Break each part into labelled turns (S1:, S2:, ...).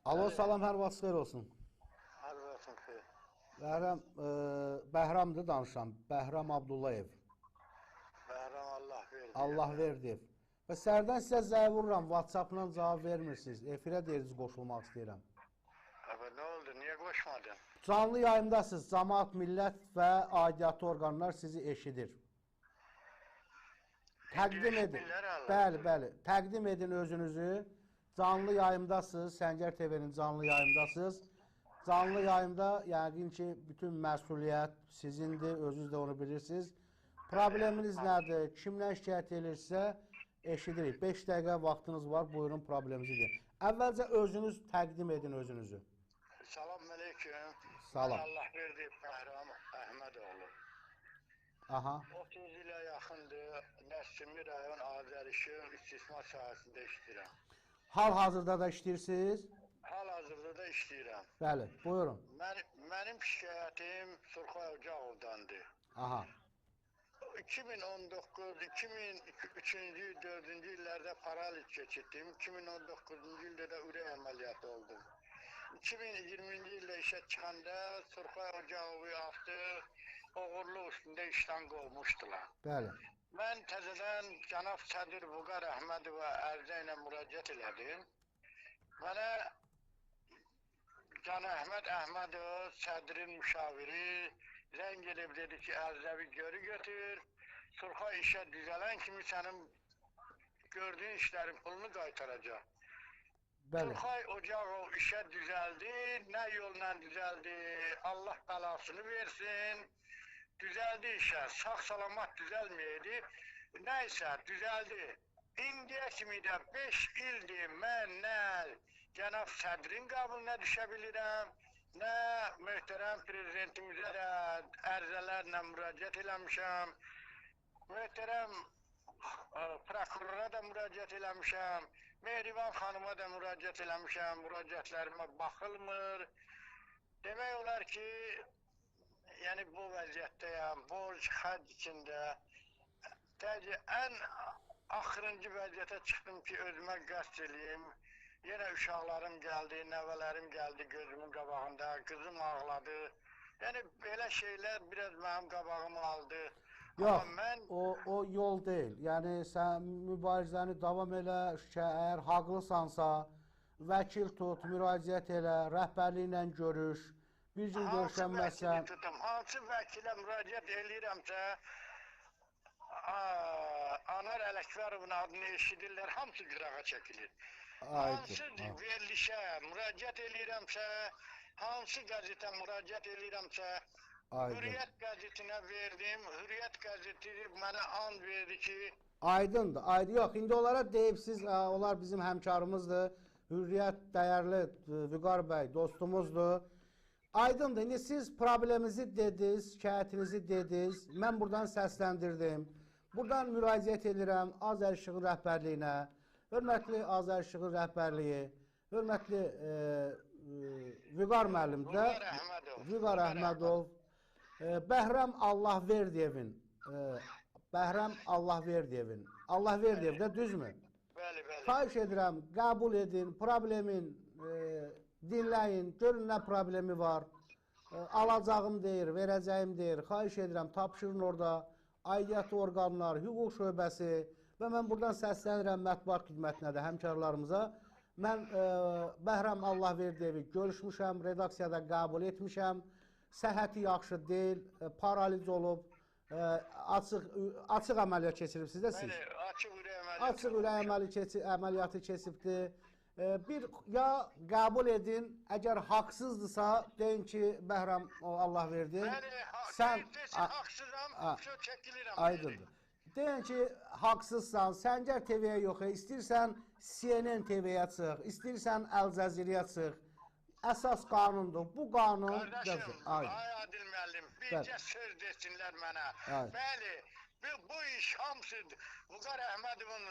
S1: Alo, salam, hər vaxt xeyir olsun.
S2: Hər vaxtın xeyir.
S1: Bəhramdır danışam. Bəhram Abdullayev.
S2: Bəhram Allah verdi.
S1: Allah verdi. Və sərdən sizə zəng vururam, WhatsApp-dan cavab vermirsiniz. Efirə deyirsiniz, qoşulmaq istəyirəm.
S2: Abi nə oldu? Niyə qoşmadın?
S1: Canlı yayımdasınız. Cəmaət, millət və aidiyyatı orqanlar sizi eşidir. Təqdim edin. Bəli. Təqdim edin özünüzü. Canlı yayımdasınız. Səngər TV-nin canlı yayımdasınız. Canlı yayımda yəqin ki, bütün məsuliyyət sizindir. Özünüz də onu bilirsiniz. Probleminiz nədir? Kimdən şikayət edirsə eşidirik. 5 dəqiqə vaxtınız var. Buyurun, probleminizi deyin. Əvvəlcə özünüz təqdim edin özünüzü.
S2: Salam aleyküm.
S1: Salam.
S2: Allah verdi Bəhram Əhmədoğlu.
S1: Aha.
S2: 30 ilə yaxındır. Nəsimi rayon Azərişin istismar sahəsində işləyirəm.
S1: Hal-hazırda da işləyirsiniz?
S2: Hal-hazırda da işləyirəm.
S1: Bəli, buyurun.
S2: Mənim şikayətim Surxay Ocağovdandır.
S1: Aha.
S2: 2019, 2003-cü, 4-cü illərdə paraliz keçirdim. 2019-cu ildə də ürək əməliyyatı oldum. 2020-ci ildə işə çıxanda Surxay Ocağı axtı, oğurluq üstündə işdən qovmuşdular.
S1: Bəli.
S2: Mən təzədən cənab Sədir Vüqar Əhmədova ərizə ilə müraciət elədim. Mənə Can Əhməd Əhmədov, Sədirin müşaviri zəng edib dedi ki, ərizəvi geri götür. Surxay işə düzələn kimi sənin gördüyün işlərin pulunu qaytaracaq.
S1: Bəli.
S2: Surxay Ocağov işə düzəldi. Nə yolla düzəldi? Allah bəlasını versin. Düzəldi işə. Sağ-salamat düzəlməyəydi. Nəysə, düzəldi. İndiyə kimi də 5 ildir mən nə cənab Sədrin qabılına düşə bilirəm, nə möhtərəm prezidentimizə də ərizələrlə müraciət eləmişəm, möhtərəm prokurora da müraciət eləmişəm, Mehriban xanıma da müraciət eləmişəm, müraciətlərimə baxılmır. Demək olar ki, yəni bu vəziyyətdəyəm, borc xərc içində. Ən axırıncı vəziyyətə çıxdım ki, özümə qəsd eləyim. Yenə uşaqlarım gəldi, nəvələrim gəldi gözümün qabağında, qızım ağladı. Yəni belə şeylər biraz mənim qabağımı aldı.
S1: Yox, o yol deyil. Yəni sən mübarizəni davam elə, əgər haqlısansa, vəkil tut, müraciət elə, rəhbərliklə görüş. Bir gün görüşənməsən.
S2: Hansı vəkilə müraciət eləyirəmsə, Anar Ələkbərovun adını eşidirlər, hamısı qırağa çəkilir. Hansı verilişə müraciət eləyirəmsə, hansı qəzetə müraciət eləyirəmsə, Hürriyyət qəzetinə verdim, Hürriyyət qəzeti mənə and verdi ki...
S1: Aydındır, yox, indi onlara deyibsiz, onlar bizim həmkarımızdır, Hürriyyət dəyərli Vüqar bəy, dostumuzdur. Aydındır, indi siz probleminizi dediniz, şikayətinizi dediniz, mən buradan səsləndirdim. Buradan müraciət edirəm Azərişığın rəhbərliyinə, hörmətli Azərişığın rəhbərliyi, hörmətli Vüqar müəllim də, Vüqar Əhmədov, Bəhram Allahverdiyevin, Allahverdiyev də düzmü?
S2: Bəli.
S1: Xahiş edirəm, qəbul edin, problemin dinləyin, görün nə problemi var, alacağım deyir, verəcəyim deyir, xahiş edirəm, tapşırın orada, aidiyyatı orqanlar, hüquq şöbəsi və mən buradan səslənirəm mətbuat xidmətinə də, həmkarlarımıza. Mən Bəhram Allahverdiyevi görüşmüşəm, redaksiyada qəbul etmişəm, səhhəti yaxşı deyil, paraliz olub, açıq əməliyyat keçiribsiniz də siz. Açıq ürək əməliyyatı keçibdir. Ya qəbul edin, əgər haqsızdırsa, deyin ki, Bəhram Allahverdi.
S2: Haqsızam, söz çəkilirəm.
S1: Aydındır. Deyin ki, haqsızsan, Səngər TV-yə yox, istəyirsən CNN TV-yə çıx, istəyirsən Əl-Cəzirəyə çıx. Əsas qanundur. Bu qanun...
S2: Qardaşım, ay Adil müəllim, bircə söz desinlər mənə. Bəli, bu iş hamısı Vüqar Əhmədovun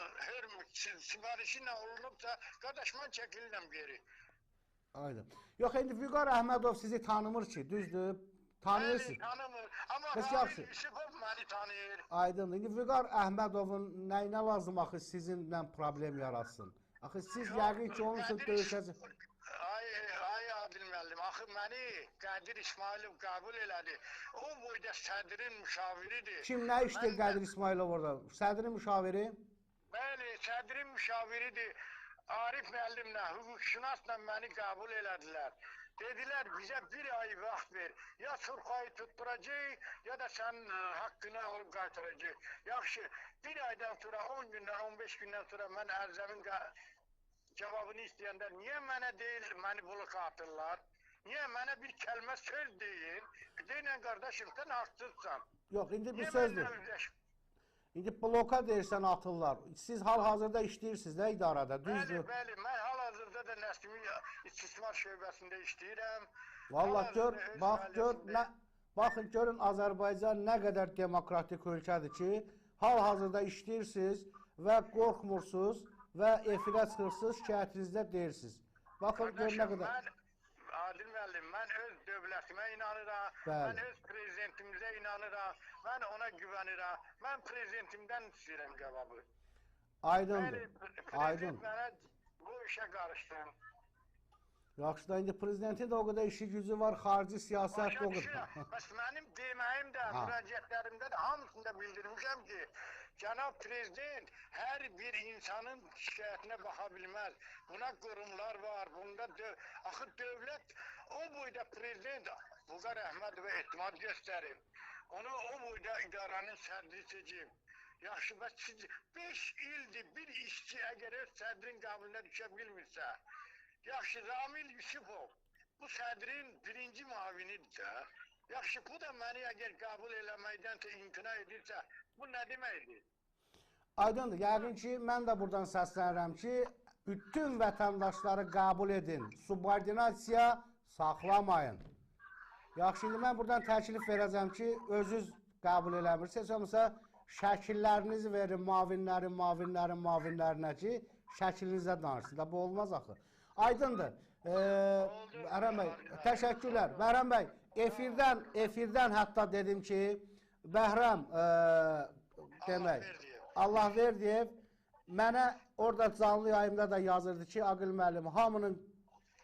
S2: sifarişi ilə olunubsa, qardaş, mən çəkilirəm geri.
S1: Aydın. Yox, indi Vüqar Əhmədov sizi tanımır ki, düzdür? Tanıyırsınız.
S2: Məni tanımır, amma Hamid Yusifov məni tanıyır.
S1: Aydındır. İndi Vüqar Əhmədovun nəyinə lazım axı sizinlə problem yaratsın? Axı siz yəqin ki, onun üçün döyüşəcək.
S2: Ay axı məni Qədir İsmailov qəbul elədi. O boyda sədrin müşaviridir.
S1: Kim nə işdir Qədir İsmailov orada? Sədrin müşaviri?
S2: Bəli, sədrin müşaviridir. Arif müəllimlə, hüquqşünasla məni qəbul elədilər. Dedilər, bizə bir ay vaxt ver. Ya Surxayı tutturacaq, ya da sən haqqını alıb qaytaracaq. Yaxşı, bir aydan sonra, 10 gündən, 15 gündən sonra mən ərzəmin cavabını istəyəndə niyə mənə deyil, məni bloka atırlar? Niyə mənə bir kəlmə söz deyil? Deyilən qardaşım, sən haqsızsan.
S1: Yox, indi bir sözdür. İndi bloka deyirsən atırlar. Siz hal-hazırda işləyirsiniz də idarədə, düzdür?
S2: Bəli, bəli. Mən hal-hazırda da Nəsmi İstismar şöbəsində işləyirəm.
S1: Vallahi gör, baxın görün Azərbaycan nə qədər demokratik ölkədir ki, hal-hazırda işləyirsiniz və qorxmursunuz və efirə çıxırsınız, şikayətinizdə deyirsiniz. Baxın gör nə qədər.
S2: Adil müəllim, mən öz dövlətimə inanıram, mən öz prezidentimizə inanıram, mən ona güvənirəm, mən prezidentimdən istəyirəm cavabı.
S1: Aydındır,
S2: prezident mənə bu işə qarışdım.
S1: Yaxşı da indi prezidentin də o qədər işi gücü var, xarici siyasət o qədər.
S2: Bəs mənim deməyim də, müraciətlərimdə də hamısında bildirmişəm ki, cənab prezident hər bir insanın şikayətinə baxa bilməz. Buna qurumlar var, bunda axı dövlət o boyda prezident Vüqar Əhmədova etimad göstərib. Onu o boyda idarənin sədri seçib. Yaxşı, bəs siz 5 ildir bir işçi əgər öz sədrin qəbuluna düşə bilmirsə, yaxşı, Ramil Yusifov bu sədrin birinci müavinidir də. Yaxşı, bu da məni əgər qəbul eləməkdən imtina edirsə, bu nə deməkdir?
S1: Aydındır, yəqin ki, mən də buradan səslənirəm ki, bütün vətəndaşları qəbul edin, subordinasiya saxlamayın. Yaxşı, indi mən buradan təklif verəcəm ki, özünüz qəbul eləmirsiniz, olmasa şəkillərinizi verin müavinlərinə ki, şəkilinizə danışsın da, bu olmaz axı. Aydındır. Bəhram bəy, təşəkkürlər. Bəhram bəy, efirdən hətta dedim ki, Bəhram demək, Allahverdiyev mənə orada canlı yayımda da yazırdı ki, Aqil müəllim, hamının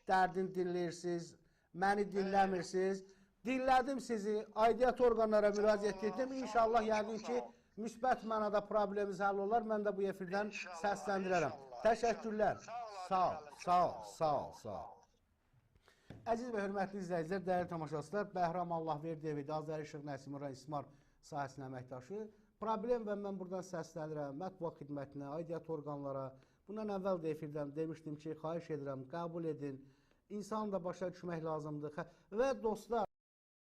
S1: dərdini dinləyirsiniz, məni dinləmirsiniz. Dinlədim sizi, aidiyyat orqanlara müraciət etdim. İnşallah yəqin ki, müsbət mənada problemimiz həll olar. Mən də bu efirdən səsləndirərəm. Təşəkkürlər. Sağ ol. Əziz və hörmətli izləyicilər, dəyərli tamaşaçılar, Bəhram Allahverdiyev idi, Azəri İşıq Nəsimura İstismar sahəsinin əməkdaşı. Problem və mən buradan səslənirəm mətbuat xidmətinə, aidiyyat orqanlara. Bundan əvvəl də efirdən demişdim ki, xahiş edirəm, qəbul edin. İnsanı da başa düşmək lazımdır. Və dostlar,